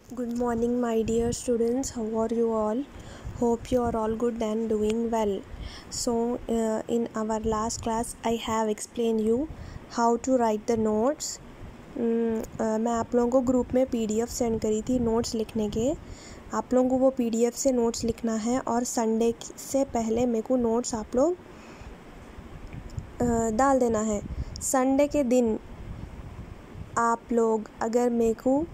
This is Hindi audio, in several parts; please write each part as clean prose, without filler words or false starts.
Good morning, my dear students. How are you all? Hope you are all good and doing well. So, in our last class, I have explained you how to write the notes. मैं आप लोगों को ग्रुप में PDF सेंड करी थी नोट्स लिखने के. आप लोगों को वो PDF से नोट्स लिखना है और संडे से पहले मेरे को नोट्स आप लोग डाल देना है. संडे के दिन आप लोग अगर मेरे को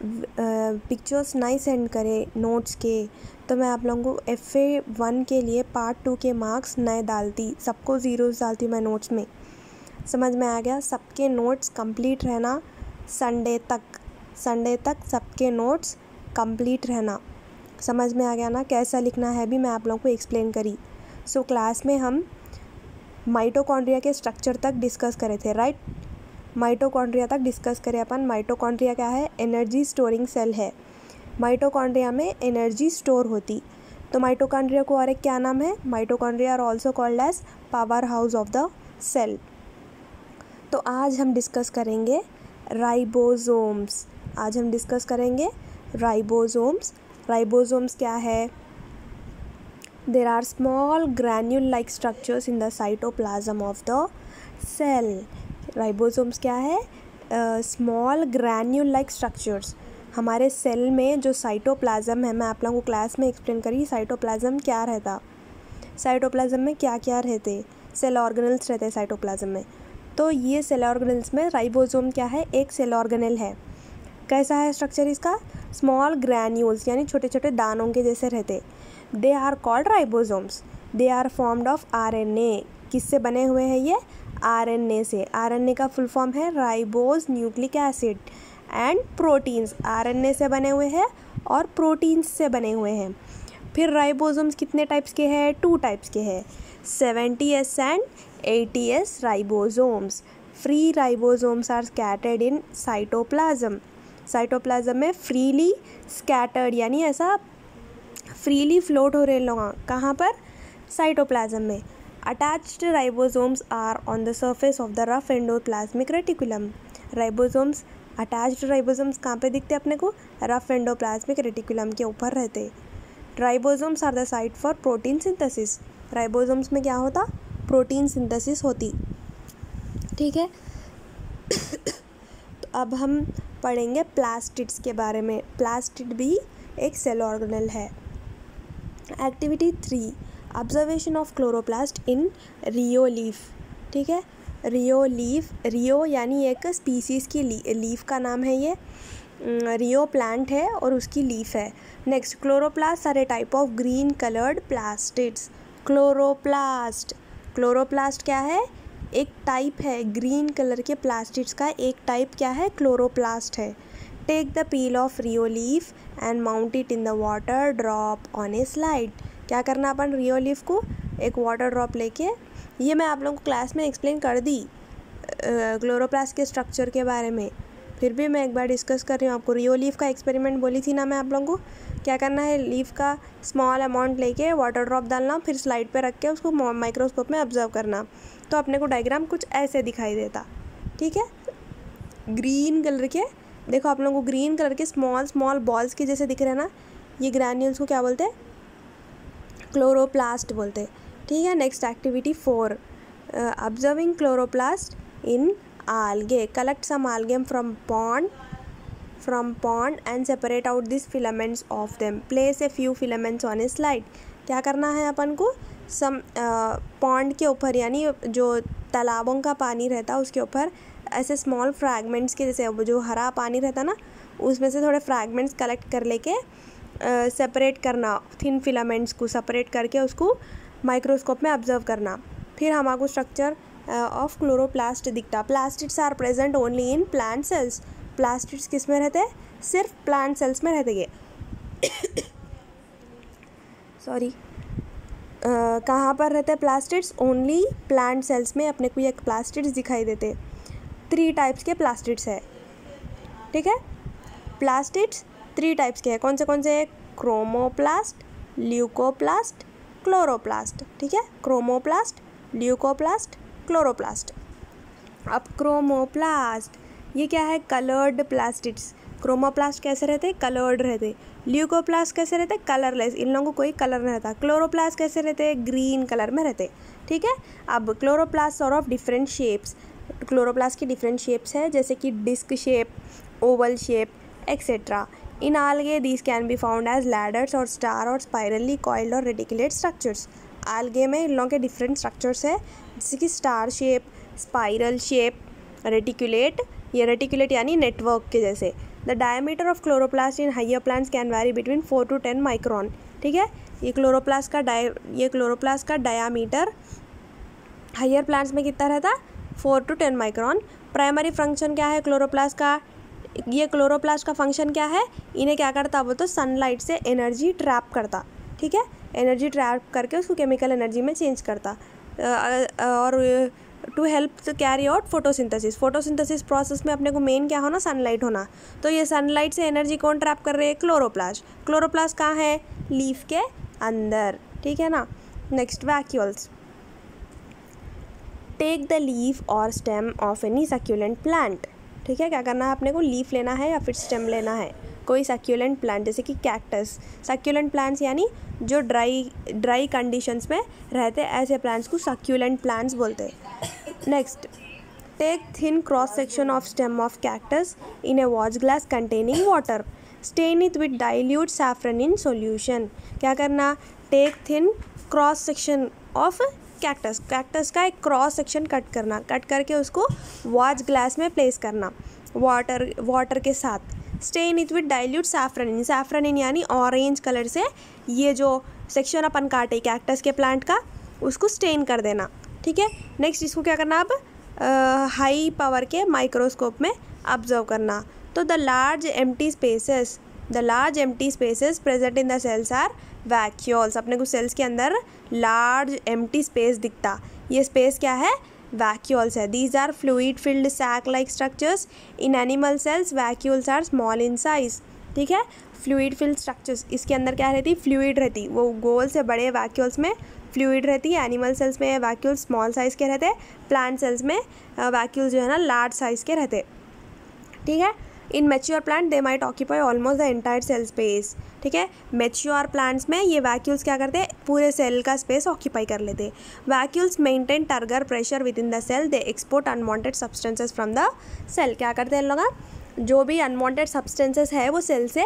पिक्चर्स नहीं सेंड करे नोट्स के तो मैं आप लोगों को FA1 के लिए पार्ट 2 के मार्क्स नहीं डालती, सबको ज़ीरोस डालती मैं नोट्स में. समझ में आ गया? सबके नोट्स कंप्लीट रहना संडे तक सबके नोट्स कंप्लीट रहना. समझ में आ गया ना? कैसा लिखना है भी मैं आप लोगों को एक्सप्लेन करी. सो क्लास में हम माइटोकॉन्ड्रिया के स्ट्रक्चर तक डिस्कस करे थे, राइट? माइटोकॉन्ड्रिया तक डिस्कस करें अपन. माइटोकॉन्ड्रिया क्या है? एनर्जी स्टोरिंग सेल है. माइटोकॉन्ड्रिया में एनर्जी स्टोर होती. तो माइटोकॉन्ड्रिया को और एक क्या नाम है? Mitochondria are also called as power house of the cell. तो आज हम डिस्कस करेंगे राइबोसोम्स. राइबोसोम्स क्या है? There are small granule like structures in the cytoplasm of the cell. Ribosomes क्या है? Small granule like structures. हमारे सेल में जो साइटोप्लाज्म है, मैं आप लोगों को क्लास में एक्सप्लेन करी साइटोप्लाज्म क्या रहता. साइटोप्लाज्म में क्या क्या रहते? सेल ऑर्गेनल्स रहते साइटोप्लाज्म में. तो ये सेल ऑर्गेनल्स में राइबोसोम क्या है? एक सेल ऑर्गेनल है. कैसा है स्ट्रक्चर इसका? स्मॉल ग्रैन्यूल्स यानी छोटे छोटे दानों के जैसे रहते. They are called ribosomes. They are formed of RNA. किससे बने हुए हैं ये? RNA से. RNA का फुल फॉर्म है ribose nucleic acid and proteins. RNA से बने हुए हैं और प्रोटीन्स से बने हुए हैं. फिर राइबोसोम्स कितने टाइप्स के हैं? 2 टाइप्स के हैं, 70S and 80S ribosomes. Free ribosomes are scattered in cytoplasm. Cytoplasm में फ्रीली स्कैटर्ड यानी ऐसा फ्रीली फ्लोट हो रहे लोग. कहाँ पर? साइटोप्लाज्म में. Attached ribosomes are on the surface of the rough endoplasmic reticulum. Attached ribosomes कहाँ पे दिखते अपने को? rough endoplasmic reticulum के ऊपर रहते. Ribosomes are the site for protein synthesis. Ribosomes में क्या होता? प्रोटीन सिंथेसिस होती. ठीक है. तो अब हम पढ़ेंगे प्लास्टिड्स के बारे में. प्लास्टिड भी एक सेल ऑर्गेनल है. Activity 3, observation of chloroplast in rhoeo leaf. ठीक है. रियो यानी एक स्पीसीज़ की लीफ का नाम है ये. रियो प्लांट है और उसकी लीफ है. Next, chloroplast are a type of green coloured plastids. Chloroplast क्या है? एक टाइप है ग्रीन कलर के प्लास्टिड्स का. एक टाइप क्या है? क्लोरोप्लास्ट है. Take the peel of rhoeo leaf and mount it in the water drop on a slide. क्या करना अपन? रियो लीफ को एक वाटर ड्रॉप लेके, ये मैं आप लोगों को क्लास में एक्सप्लेन कर दी क्लोरोप्लास्ट के स्ट्रक्चर के बारे में. फिर भी मैं एक बार डिस्कस कर रही हूँ आपको. रियो लीफ का एक्सपेरिमेंट बोली थी ना मैं आप लोगों को. क्या करना है? लीफ का स्मॉल अमाउंट लेके वाटर ड्रॉप डालना, फिर स्लाइड पे रख के उसको माइक्रोस्कोप में ऑब्जर्व करना. तो अपने को डायग्राम कुछ ऐसे दिखाई देता. ठीक है. ग्रीन कलर के, देखो आप लोगों को ग्रीन कलर के स्मॉल बॉल्स के जैसे दिख रहे हैं ना, ये ग्रैन्यूल्स को क्या बोलते हैं? क्लोरोप्लास्ट बोलते. ठीक है. Next, activity 4, observing chloroplast in algae. Collect some algae from pond and separate out these filaments of them. Place a few filaments on a slide. क्या करना है अपन को? पॉन्ड के ऊपर यानी जो तालाबों का पानी रहता है उसके ऊपर ऐसे स्मॉल फ्रैगमेंट्स के जैसे जो हरा पानी रहता ना, उसमें से थोड़े फ्रैगमेंट्स कलेक्ट कर लेके सेपरेट करना. थिन फिलामेंट्स को सेपरेट करके उसको माइक्रोस्कोप में ऑब्जर्व करना. फिर हमारे स्ट्रक्चर ऑफ क्लोरोप्लास्ट दिखता. Plastids are present only in plant cells. Plastids किस में रहते हैं? सिर्फ प्लांट सेल्स में रहते. सॉरी, कहाँ पर रहते हैं प्लास्टिड्स? ओनली प्लांट सेल्स में अपने को ये प्लास्टिड्स दिखाई देते. 3 टाइप्स के प्लास्टिड्स है. ठीक है. प्लास्टिड्स 3 टाइप्स के हैं. कौन से? Chromoplast, leucoplast, chloroplast. ठीक है. Chromoplast, leucoplast, chloroplast. अब क्रोमोप्लास्ट ये क्या है? Coloured plastids. क्रोमोप्लास्ट कैसे रहते, कलर्ड रहते। ल्यूकोप्लास्ट कैसे रहते, कलरलेस, इन लोगों को कोई कलर नहीं रहता। क्लोरोप्लास्ट कैसे रहते, ग्रीन कलर में रहते। ठीक है, अब chloroplast are of different shapes. Chloroplast की डिफरेंट शेप्स है, जैसे कि disc shape, oval shape etcetera. In algae these can be found as ladders और star और spirally coiled और reticulate structures। algae में इन लोगों के डिफरेंट स्ट्रक्चर्स है, जैसे कि star shape, spiral shape, reticulate, ये रेटिकुलेट यानी नेटवर्क के जैसे। The diameter of chloroplast in higher plants can vary between 4 to 10 micron. ठीक है, ये क्लोरोप्लास्ट का डायामीटर हाइयर प्लांट्स में कितना रहता, 4 to 10 माइक्रोन। प्राइमरी फंक्शन क्या है क्लोरोप्लास्ट का, ये क्लोरोप्लास्ट का फंक्शन क्या है, इन्हें क्या करता, वो तो सनलाइट से एनर्जी ट्रैप करता। ठीक है, एनर्जी ट्रैप करके उसको केमिकल एनर्जी में चेंज करता, और to help to carry out photosynthesis. Photosynthesis process में अपने को मेन क्या होना, सनलाइट होना। तो ये सनलाइट से एनर्जी कौन ट्रैप कर रहे हैं, क्लोरोप्लास्ट। क्लोरोप्लास्ट कहाँ है, लीफ के अंदर। ठीक है ना। Next, vacuoles. Take the leaf और stem of any succulent plant. ठीक है, क्या करना है अपने को, लीफ लेना है या फिर स्टेम लेना है कोई सक्यूलेंट प्लांट, जैसे कि कैक्टस। सक्यूलेंट प्लांट्स यानी जो ड्राई कंडीशंस में रहते हैं, ऐसे प्लांट्स को सक्यूलेंट प्लांट्स बोलते हैं। Next, take thin cross section of stem of cactus in a watch glass containing water, stain it with dilute saffron in solution. क्या करना, take thin cross section of cactus का एक क्रॉस सेक्शन कट करना, कट करके उसको वॉच ग्लास में प्लेस करना वाटर के साथ। Stain it with dilute saffron यानी ऑरेंज कलर से ये जो सेक्शन अपन काटे कैक्टस के प्लांट का, उसको स्टेन कर देना। ठीक है, नेक्स्ट इसको क्या करना, अब हाई पावर के माइक्रोस्कोप में ऑब्जर्व करना। तो the large empty spaces present in the cells are vacuoles. अपने को सेल्स के अंदर लार्ज एम्प्टी स्पेस दिखता, ये स्पेस क्या है, वैक्यूल्स है। These are fluid filled sac like structures. In animal cells vacuoles are small in size. ठीक है, फ्लूइड फिल्ड स्ट्रक्चर्स, इसके अंदर क्या रहती, फ्लूइड रहती, वो गोल से बड़े वैक्यूल्स में फ्लूइड रहती है। एनिमल सेल्स में वैक्यूल्स स्मॉल साइज़ के रहते हैं, प्लांट सेल्स में वैक्यूल्स जो है ना लार्ज साइज़ के रहते। ठीक है, in mature plant they might occupy almost the entire cell space. ठीक है, मेच्योर प्लांट्स में ये वैक्यूल्स क्या करते हैं, पूरे सेल का स्पेस ऑक्यूपाई कर लेते हैं। Vacuoles maintain turgor pressure within the cell, they export unwanted substances from the cell. क्या करते हैं लोग, जो भी अनवांटेड सब्सटेंसेस है वो सेल से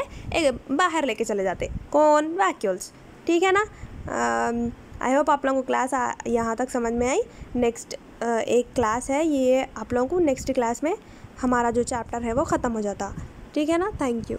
बाहर लेके चले जाते, कौन, वैक्यूल्स। ठीक है ना। आई होप आप लोगों को क्लास यहाँ तक समझ में आई। नेक्स्ट एक क्लास है, ये आप लोगों को नेक्स्ट क्लास में हमारा जो चैप्टर है वो ख़त्म हो जाता। ठीक है ना, थैंक यू।